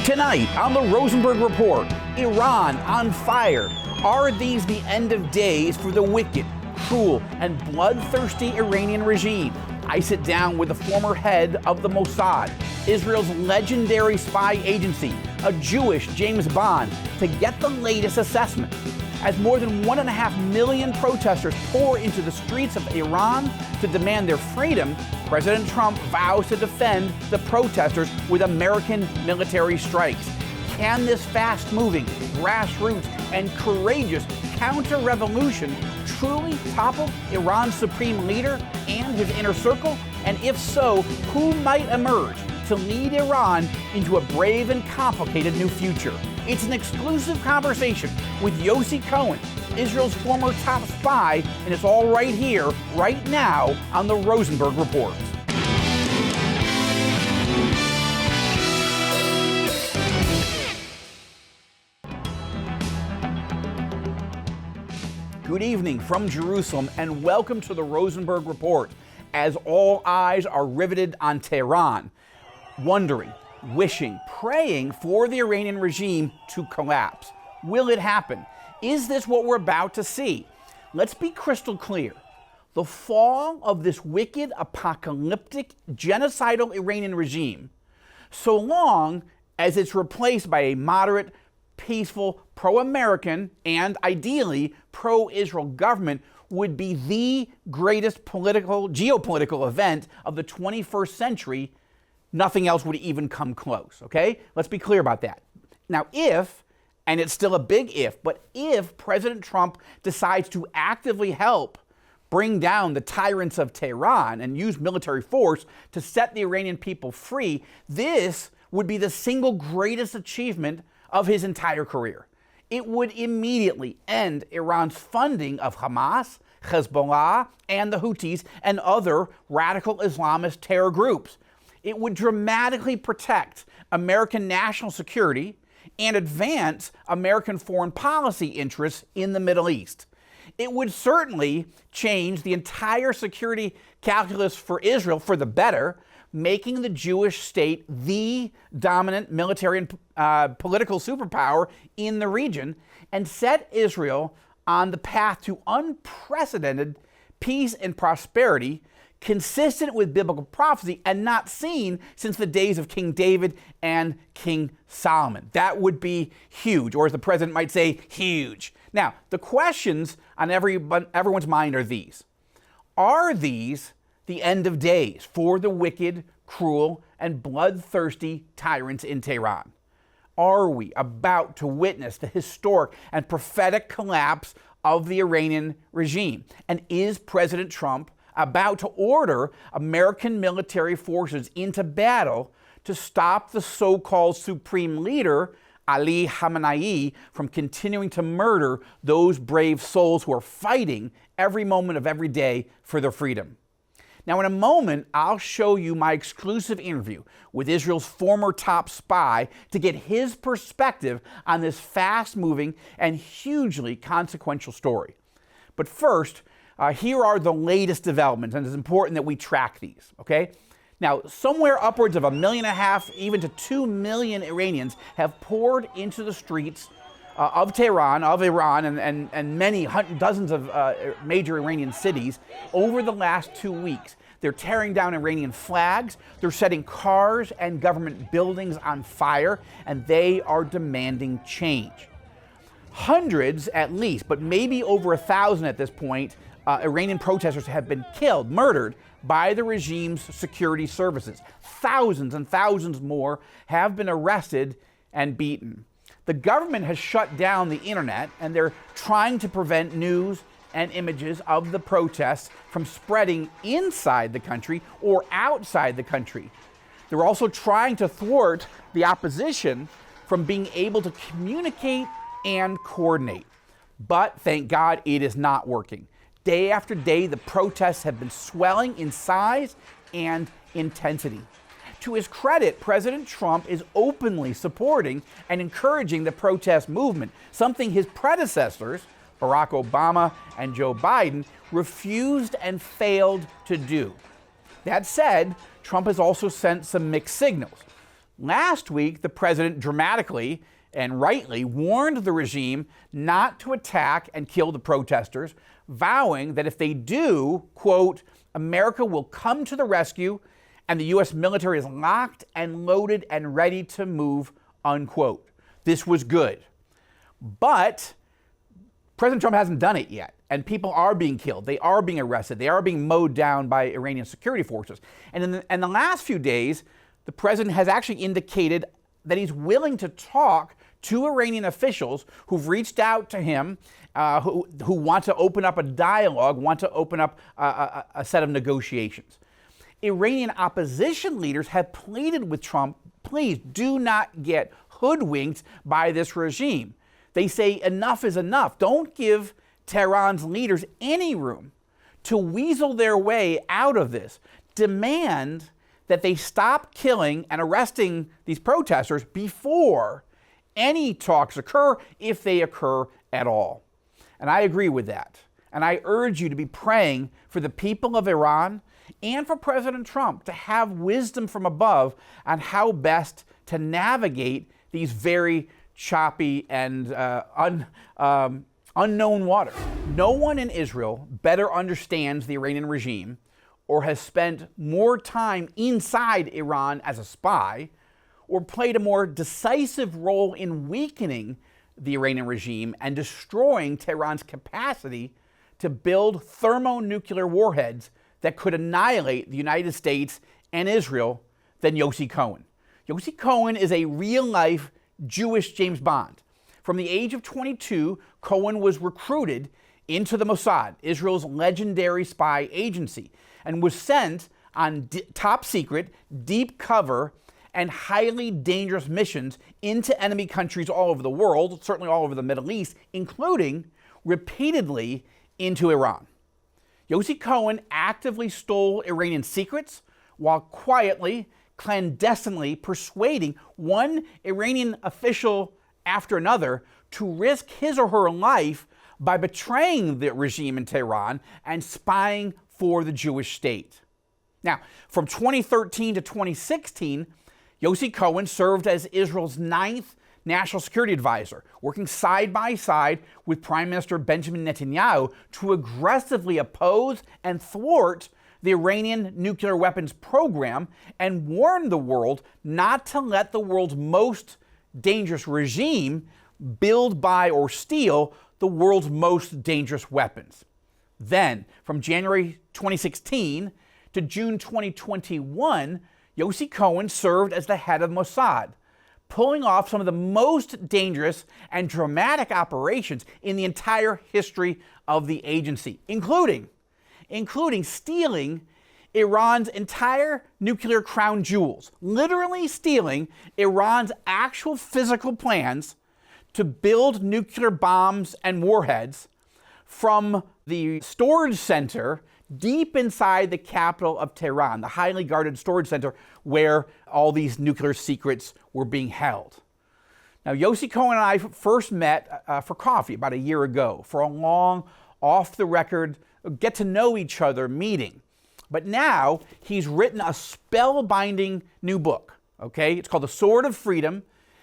Tonight on the Rosenberg Report, Iran on fire. Are these the end of days for the wicked, cruel, and bloodthirsty Iranian regime? I sit down with the former head of the Mossad, Israel's legendary spy agency, a Jewish James Bond, to get the latest assessment. As more than 1.5 million protesters pour into the streets of Iran to demand their freedom, President Trump vows to defend the protesters with American military strikes. Can this fast-moving, grassroots, and courageous counter-revolution truly topple Iran's supreme leader and his inner circle? And if so, who might emerge to lead Iran into a brave and complicated new future? It's an exclusive conversation with Yossi Cohen, Israel's former top spy, and it's all right here, right now, on the Rosenberg Report. Good evening from Jerusalem, and welcome to the Rosenberg Report, as all eyes are riveted on Tehran, wondering, wishing, praying for the Iranian regime to collapse. Will it happen? Is this what we're about to see? Let's be crystal clear. The fall of this wicked, apocalyptic, genocidal Iranian regime, so long as it's replaced by a moderate, peaceful, pro-American, and ideally pro-Israel government, would be the greatest geopolitical event of the 21st century. Nothing else would even come close, okay? Let's be clear about that. Now, if, and it's still a big if, but if President Trump decides to actively help bring down the tyrants of Tehran and use military force to set the Iranian people free, this would be the single greatest achievement of his entire career. It would immediately end Iran's funding of Hamas, Hezbollah, and the Houthis and other radical Islamist terror groups. It would dramatically protect American national security and advance American foreign policy interests in the Middle East. It would certainly change the entire security calculus for Israel for the better, making the Jewish state the dominant military and political superpower in the region, and set Israel on the path to unprecedented peace and prosperity, consistent with biblical prophecy and not seen since the days of King David and King Solomon. That would be huge, or as the president might say, huge. Now, the questions on everyone's mind are these. Are these the end of days for the wicked, cruel, and bloodthirsty tyrants in Tehran? Are we about to witness the historic and prophetic collapse of the Iranian regime? And is President Trump about to order American military forces into battle to stop the so-called supreme leader, Ali Khamenei, from continuing to murder those brave souls who are fighting every moment of every day for their freedom? Now, in a moment, I'll show you my exclusive interview with Israel's former top spy to get his perspective on this fast-moving and hugely consequential story. But first, here are the latest developments, and it's important that we track these, okay? Now, somewhere upwards of 1.5 million, even to 2 million Iranians have poured into the streets of Tehran, of Iran, and many dozens of major Iranian cities over the last 2 weeks. They're tearing down Iranian flags, they're setting cars and government buildings on fire, and they are demanding change. Hundreds at least, but maybe over 1,000 at this point, Iranian protesters have been killed, murdered by the regime's security services. Thousands and thousands more have been arrested and beaten. The government has shut down the internet, and they're trying to prevent news and images of the protests from spreading inside the country or outside the country. They're also trying to thwart the opposition from being able to communicate and coordinate. But thank God it is not working. Day after day, the protests have been swelling in size and intensity. To his credit, President Trump is openly supporting and encouraging the protest movement, something his predecessors, Barack Obama and Joe Biden, refused and failed to do. That said, Trump has also sent some mixed signals. Last week, the president dramatically and rightly warned the regime not to attack and kill the protesters, vowing that if they do, quote, America will come to the rescue and the U.S. military is locked and loaded and ready to move, unquote. This was good. But President Trump hasn't done it yet, and people are being killed. They are being arrested. They are being mowed down by Iranian security forces. And in the last few days, the president has actually indicated that he's willing to talk to Iranian officials who've reached out to him, who want to open up a dialogue, want to open up a set of negotiations. Iranian opposition leaders have pleaded with Trump, please do not get hoodwinked by this regime. They say enough is enough. Don't give Tehran's leaders any room to weasel their way out of this. Demand that they stop killing and arresting these protesters before any talks occur, if they occur at all. And I agree with that. And I urge you to be praying for the people of Iran and for President Trump to have wisdom from above on how best to navigate these very choppy and unknown waters. No one in Israel better understands the Iranian regime or has spent more time inside Iran as a spy or played a more decisive role in weakening the Iranian regime and destroying Tehran's capacity to build thermonuclear warheads that could annihilate the United States and Israel than Yossi Cohen. Yossi Cohen is a real-life Jewish James Bond. From the age of 22, Cohen was recruited into the Mossad, Israel's legendary spy agency, and was sent on top secret, deep cover, and highly dangerous missions into enemy countries all over the world, certainly all over the Middle East, including repeatedly into Iran. Yossi Cohen actively stole Iranian secrets while quietly, clandestinely persuading one Iranian official after another to risk his or her life by betraying the regime in Tehran and spying for the Jewish state. Now, from 2013 to 2016, Yossi Cohen served as Israel's 9th national security advisor, working side by side with Prime Minister Benjamin Netanyahu to aggressively oppose and thwart the Iranian nuclear weapons program and warn the world not to let the world's most dangerous regime build, buy, or steal the world's most dangerous weapons. Then, from January 2016 to June 2021, Yossi Cohen served as the head of Mossad, pulling off some of the most dangerous and dramatic operations in the entire history of the agency, including stealing Iran's entire nuclear crown jewels, literally stealing Iran's actual physical plans to build nuclear bombs and warheads from the storage center deep inside the capital of Tehran, the highly guarded storage center where all these nuclear secrets were being held. Now, Yossi Cohen and I first met for coffee about a year ago for a long, off-the-record, get-to-know each other meeting. But now he's written a spellbinding new book, okay? It's called The Sword of Freedom.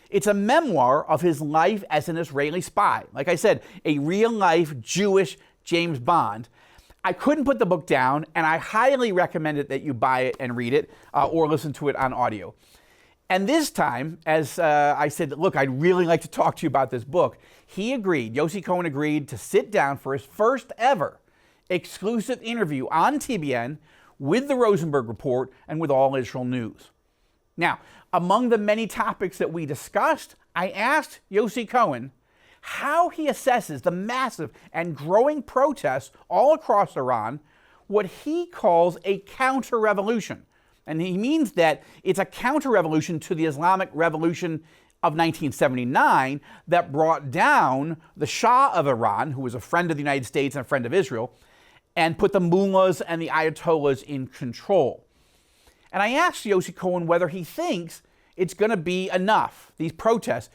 It's a memoir of his life as an Israeli spy. Like I said, a real-life Jewish James Bond. I couldn't put the book down, and I highly recommend it that you buy it and read it or listen to it on audio. And this time, as I said, look, I'd really like to talk to you about this book, Yossi Cohen agreed to sit down for his first ever exclusive interview on TBN with the Rosenberg Report and with All Israel News. Now, among the many topics that we discussed, I asked Yossi Cohen how he assesses the massive and growing protests all across Iran, what he calls a counter-revolution. And he means that it's a counter-revolution to the Islamic Revolution of 1979 that brought down the Shah of Iran, who was a friend of the United States and a friend of Israel, and put the mullahs and the ayatollahs in control. And I asked Yossi Cohen whether he thinks it's going to be enough, these protests,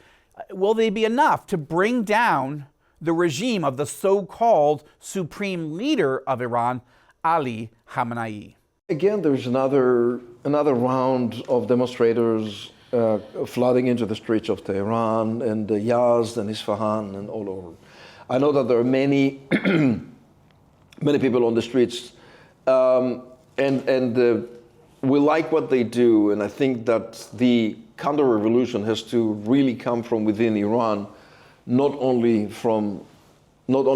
will they be enough to bring down the regime of the so-called supreme leader of Iran, Ali Khamenei? Again, there's another round of demonstrators flooding into the streets of Tehran and Yazd and Isfahan and all over. I know that there are many, many people on the streets, and we like what they do, and I think that the counter-revolution has to really come from within Iran, not only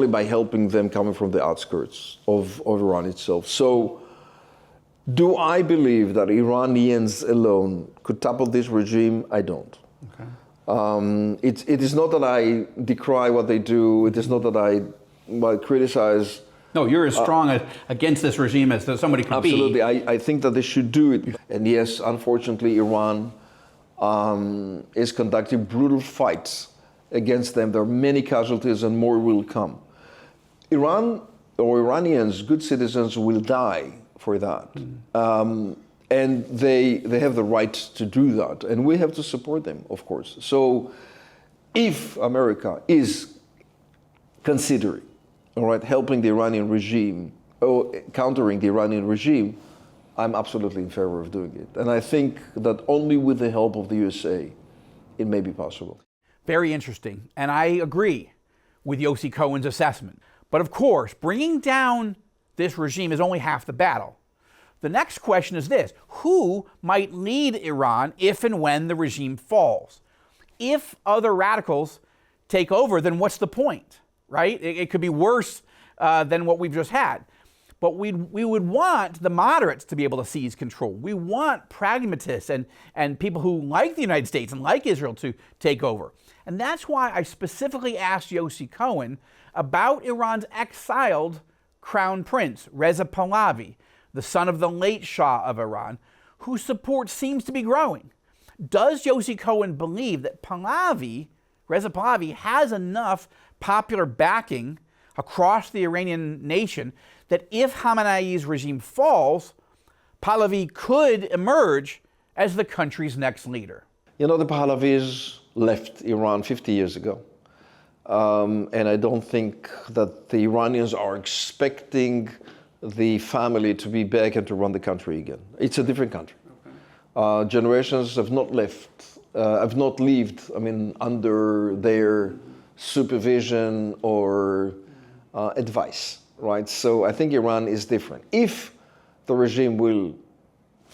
by helping them coming from the outskirts of Iran itself. So, do I believe that Iranians alone could topple this regime? I don't. Okay. It is not that I decry what they do. It is not that I criticize. No, you're as strong against this regime as somebody can be. Absolutely. I think that they should do it. And yes, unfortunately, Iran is conducting brutal fights against them. There are many casualties and more will come. Iran or Iranians, good citizens, will die for that. And they have the right to do that. And we have to support them, of course. So if America is considering, all right, helping the Iranian regime or countering the Iranian regime, I'm absolutely in favor of doing it. And I think that only with the help of the USA, it may be possible. Very interesting. And I agree with Yossi Cohen's assessment. But of course, bringing down this regime is only half the battle. The next question is this: who might lead Iran if and when the regime falls? If other radicals take over, then what's the point, right? It could be worse than what we've just had. But we would want the moderates to be able to seize control. We want pragmatists and people who like the United States and like Israel to take over. And that's why I specifically asked Yossi Cohen about Iran's exiled crown prince, Reza Pahlavi, the son of the late Shah of Iran, whose support seems to be growing. Does Yossi Cohen believe that Reza Pahlavi, has enough popular backing across the Iranian nation that if Khamenei's regime falls, Pahlavi could emerge as the country's next leader? You know, the Pahlavis left Iran 50 years ago. And I don't think that the Iranians are expecting the family to be back and to run the country again. It's a different country. Okay. Generations have not lived, under their supervision or advice, right? So I think Iran is different. If the regime will,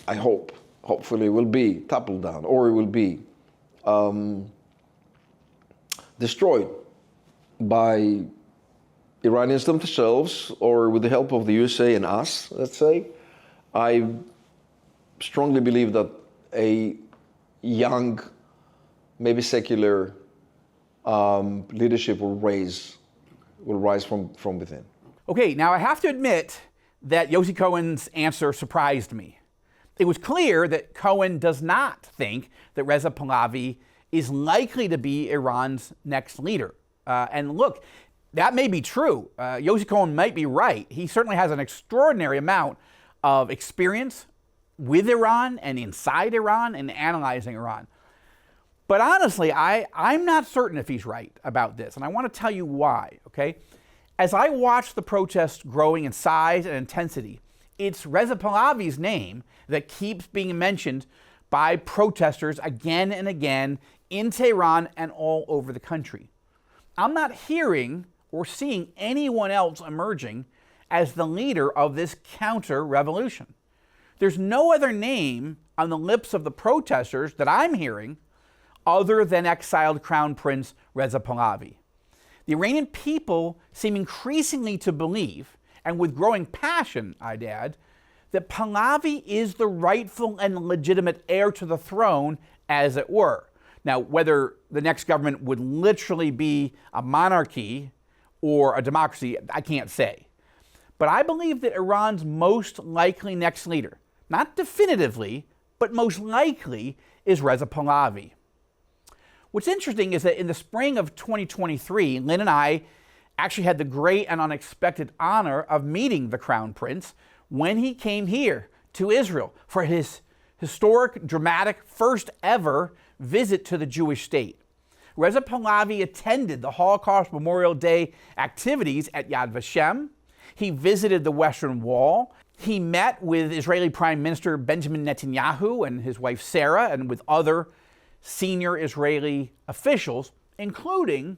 I hope, hopefully will be toppled down, or it will be destroyed by Iranians themselves, or with the help of the USA and us, let's say, I strongly believe that a young, maybe secular leadership will rise from within. Okay, now I have to admit that Yossi Cohen's answer surprised me. It was clear that Cohen does not think that Reza Pahlavi is likely to be Iran's next leader. And look, that may be true. Yossi Cohen might be right. He certainly has an extraordinary amount of experience with Iran and inside Iran and analyzing Iran. But honestly, I'm not certain if he's right about this, and I want to tell you why, okay? As I watch the protests growing in size and intensity, it's Reza Pahlavi's name that keeps being mentioned by protesters again and again in Tehran and all over the country. I'm not hearing or seeing anyone else emerging as the leader of this counter-revolution. There's no other name on the lips of the protesters that I'm hearing other than exiled Crown Prince Reza Pahlavi. The Iranian people seem increasingly to believe, and with growing passion, I'd add, that Pahlavi is the rightful and legitimate heir to the throne, as it were. Now, whether the next government would literally be a monarchy or a democracy, I can't say. But I believe that Iran's most likely next leader, not definitively, but most likely, is Reza Pahlavi. What's interesting is that in the spring of 2023, Lynn and I actually had the great and unexpected honor of meeting the Crown Prince when he came here to Israel for his historic, dramatic, first ever visit to the Jewish state. Reza Pahlavi attended the Holocaust Memorial Day activities at Yad Vashem. He visited the Western Wall. He met with Israeli Prime Minister Benjamin Netanyahu and his wife Sarah and with other senior Israeli officials, including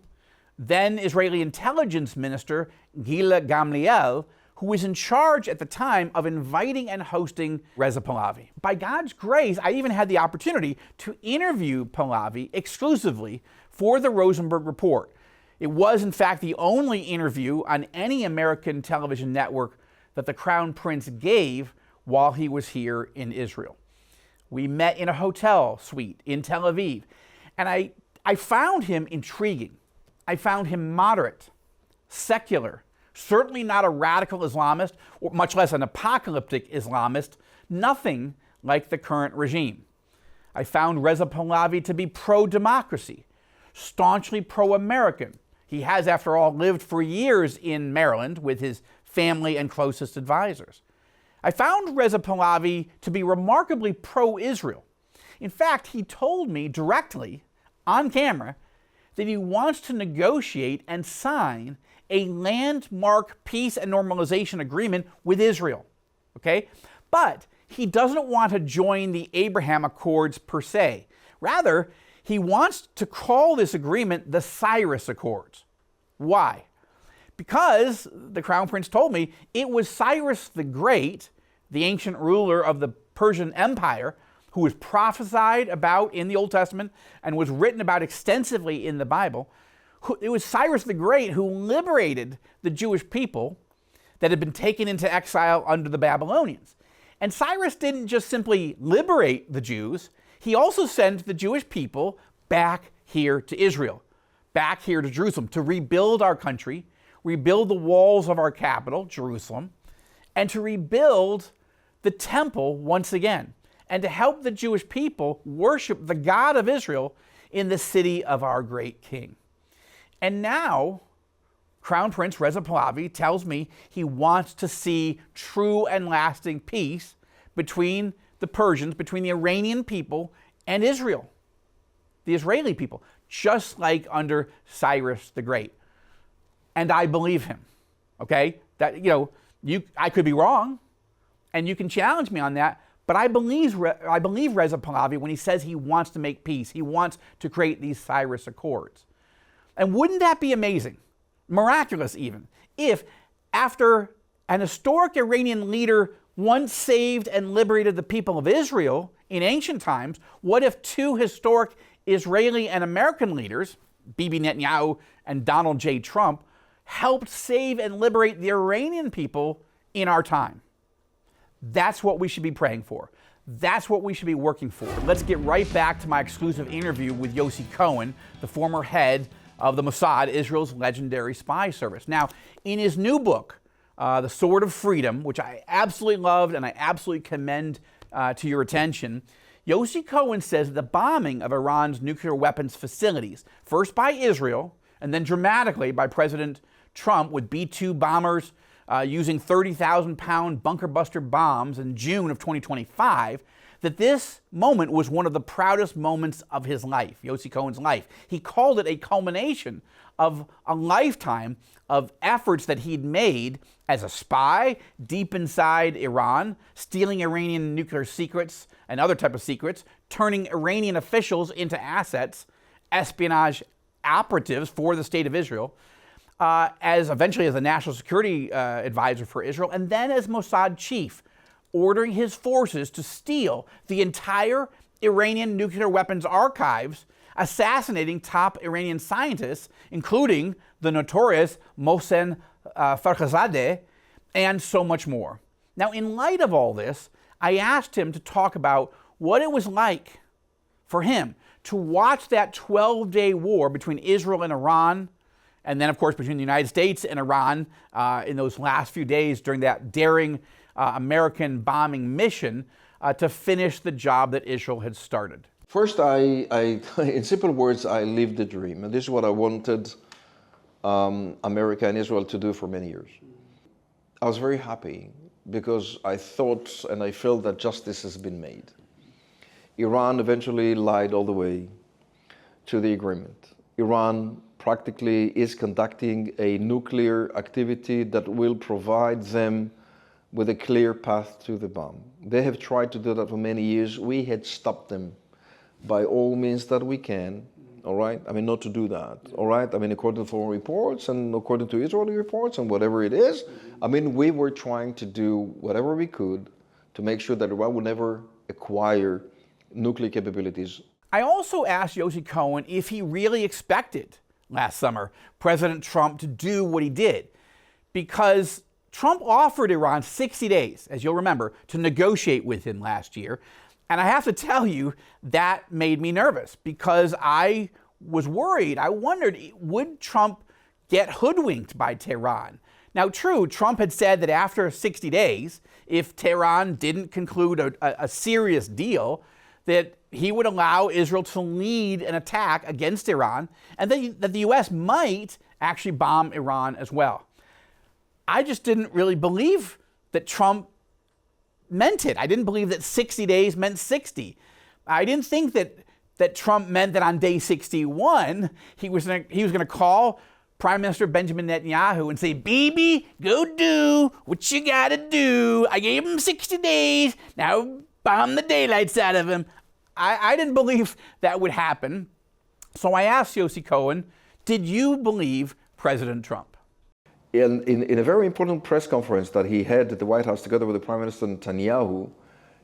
then Israeli intelligence minister Gila Gamliel, who was in charge at the time of inviting and hosting Reza Pahlavi. By God's grace, I even had the opportunity to interview Pahlavi exclusively for the Rosenberg Report. It was, in fact, the only interview on any American television network that the Crown Prince gave while he was here in Israel. We met in a hotel suite in Tel Aviv, and I found him intriguing. I found him moderate, secular, certainly not a radical Islamist, or much less an apocalyptic Islamist, nothing like the current regime. I found Reza Pahlavi to be pro-democracy, staunchly pro-American. He has, after all, lived for years in Maryland with his family and closest advisors. I found Reza Pahlavi to be remarkably pro-Israel. In fact, he told me directly, on camera, that he wants to negotiate and sign a landmark peace and normalization agreement with Israel, okay? But he doesn't want to join the Abraham Accords per se. Rather, he wants to call this agreement the Cyrus Accords. Why? Because, the Crown Prince told me, it was Cyrus the Great, the ancient ruler of the Persian Empire, who was prophesied about in the Old Testament and was written about extensively in the Bible. It was Cyrus the Great who liberated the Jewish people that had been taken into exile under the Babylonians. And Cyrus didn't just simply liberate the Jews, he also sent the Jewish people back here to Israel, back here to Jerusalem, to rebuild our country, rebuild the walls of our capital, Jerusalem, and to rebuild the temple once again, and to help the Jewish people worship the God of Israel in the city of our great King. And now, Crown Prince Reza Pahlavi tells me he wants to see true and lasting peace between the Persians, between the Iranian people and Israel, the Israeli people, just like under Cyrus the Great. And I believe him, okay? That, I could be wrong, and you can challenge me on that, but I believe Reza Pahlavi when he says he wants to make peace. He wants to create these Cyrus Accords. And wouldn't that be amazing, miraculous even, if after an historic Iranian leader once saved and liberated the people of Israel in ancient times, what if two historic Israeli and American leaders, Bibi Netanyahu and Donald J. Trump, helped save and liberate the Iranian people in our time? That's what we should be praying for. That's what we should be working for. Let's get right back to my exclusive interview with Yossi Cohen, the former head of the Mossad, Israel's legendary spy service. Now, in his new book, The Sword of Freedom, which I absolutely loved and I absolutely commend to your attention, Yossi Cohen says the bombing of Iran's nuclear weapons facilities, first by Israel and then dramatically by President Trump with B-2 bombers using 30,000-pound bunker buster bombs in June of 2025, that this moment was one of the proudest moments of his life, Yossi Cohen's life. He called it a culmination of a lifetime of efforts that he'd made as a spy deep inside Iran, stealing Iranian nuclear secrets and other type of secrets, turning Iranian officials into assets, espionage operatives for the state of Israel, eventually as a national security advisor for Israel, and then as Mossad chief, ordering his forces to steal the entire Iranian nuclear weapons archives, assassinating top Iranian scientists, including the notorious Mohsen Fakhrizadeh, and so much more. Now, in light of all this, I asked him to talk about what it was like for him to watch that 12-day war between Israel and Iran, and then, of course, between the United States and Iran in those last few days during that daring American bombing mission to finish the job that Israel had started. First, in simple words, I lived the dream. And this is what I wanted America and Israel to do for many years. I was very happy because I thought and I felt that justice has been made. Iran eventually lied all the way to the agreement. Iran practically is conducting a nuclear activity that will provide them with a clear path to the bomb. They have tried to do that for many years. We had stopped them by all means that we can, all right? I mean, not to do that, all right? I mean, according to foreign reports and according to Israeli reports and whatever it is, I mean, we were trying to do whatever we could to make sure that Iran would never acquire nuclear capabilities. I also asked Yossi Cohen if he really expected last summer President Trump to do what he did, because Trump offered Iran 60 days, as you'll remember, to negotiate with him last year. And I have to tell you, that made me nervous because I was worried. I wondered, would Trump get hoodwinked by Tehran? Now, true, Trump had said that after 60 days, if Tehran didn't conclude a serious deal, that he would allow Israel to lead an attack against Iran, and that the U.S. might actually bomb Iran as well. I just didn't really believe that Trump meant it. I didn't believe that 60 days meant 60. I didn't think that Trump meant that on day 61, he was going to call Prime Minister Benjamin Netanyahu and say, "Bibi, go do what you gotta do. I gave him 60 days. Now bomb the daylights out of him." I didn't believe that would happen. So I asked Yossi Cohen, did you believe President Trump? In a very important press conference that he had at the White House together with the Prime Minister Netanyahu,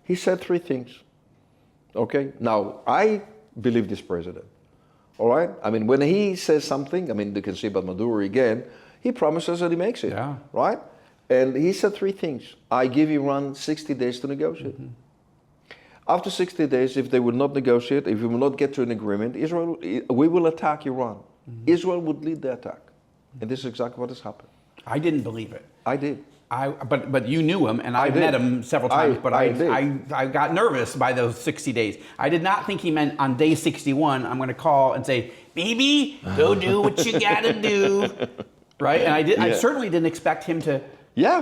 he said three things. Okay? Now, I believe this president. All right? I mean, when he says something, I mean, you can see about Maduro again, he promises that he makes it. Yeah. Right? And he said three things. I give Iran 60 days to negotiate. Mm-hmm. After 60 days, if they will not negotiate, if we will not get to an agreement, we will attack Iran. Mm-hmm. Israel would lead the attack. And this is exactly what has happened. I didn't believe it. I did. But you knew him, and I met him several times, but I got nervous by those 60 days. I did not think he meant on day 61, I'm going to call and say, "Baby, go do what you got to do." Right? And I certainly didn't expect him to,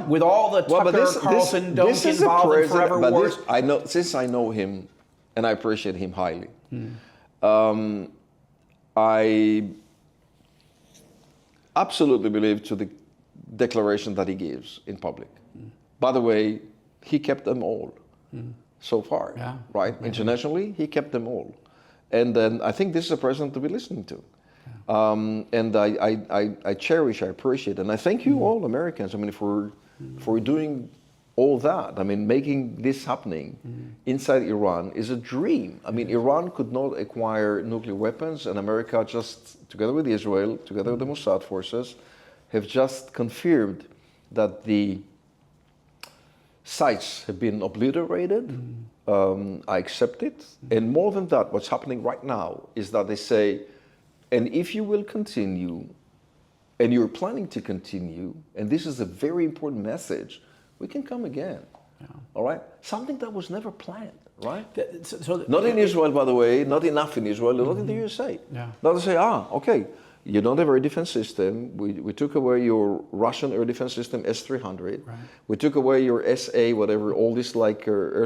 with all the Tucker Carlson don't get involved in forever wars. Since I know him, and I appreciate him highly, I absolutely believe to the declaration that he gives in public. By the way, he kept them all so far, right? Internationally, he kept them all. And then I think this is a president to be listening to. And I cherish, I appreciate, and I thank you all Americans, I mean, for doing all that. I mean, making this happening inside Iran is a dream. I mean, Iran could not acquire nuclear weapons, and America just, together with Israel, together with the Mossad forces, have just confirmed that the sites have been obliterated. I accept it. And more than that, what's happening right now is that they say, and if you will continue, and you're planning to continue, and this is a very important message, we can come again. All right? Something that was never planned, right? Not in Israel, by the way, not enough in Israel, not in the USA. Not to say, okay, you don't have air defense system. We took away your Russian air defense system, S-300. Right. We took away your SA, whatever, all these like air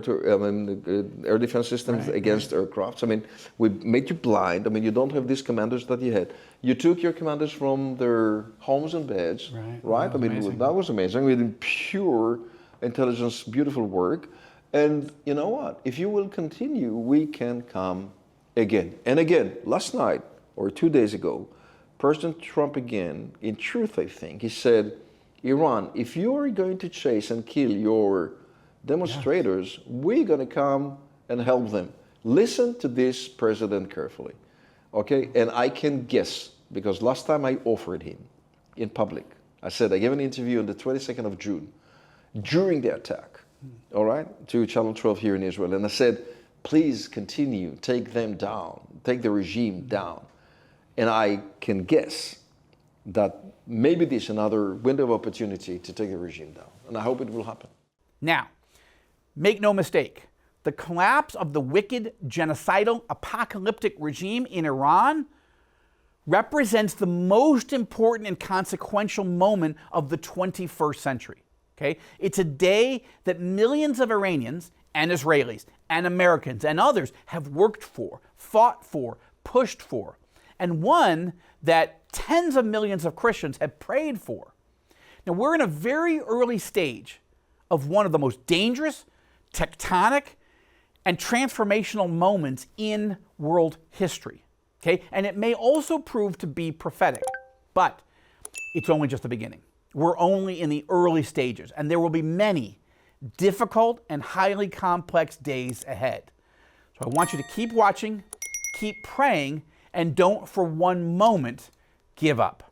defense systems against aircrafts. I mean, we made you blind. I mean, you don't have these commanders that you had. You took your commanders from their homes and beds, right? I mean, that was amazing. We did pure intelligence, beautiful work. And you know what? If you will continue, we can come again. And again, last night or 2 days ago, President Trump again, in truth, I think, he said, Iran, if you are going to chase and kill your demonstrators, we're going to come and help them. Listen to this president carefully, okay? And I can guess, because last time I offered him in public, I said, I gave an interview on the 22nd of June, during the attack, all right, to Channel 12 here in Israel. And I said, please continue, take them down, take the regime down. And I can guess that maybe this is another window of opportunity to take the regime down. And I hope it will happen. Now, make no mistake, the collapse of the wicked, genocidal, apocalyptic regime in Iran represents the most important and consequential moment of the 21st century. Okay? It's a day that millions of Iranians and Israelis and Americans and others have worked for, fought for, pushed for, and one that tens of millions of Christians have prayed for. Now, we're in a very early stage of one of the most dangerous, tectonic, and transformational moments in world history. Okay? And it may also prove to be prophetic, but it's only just the beginning. We're only in the early stages, and there will be many difficult and highly complex days ahead. So I want you to keep watching, keep praying, and don't for one moment give up.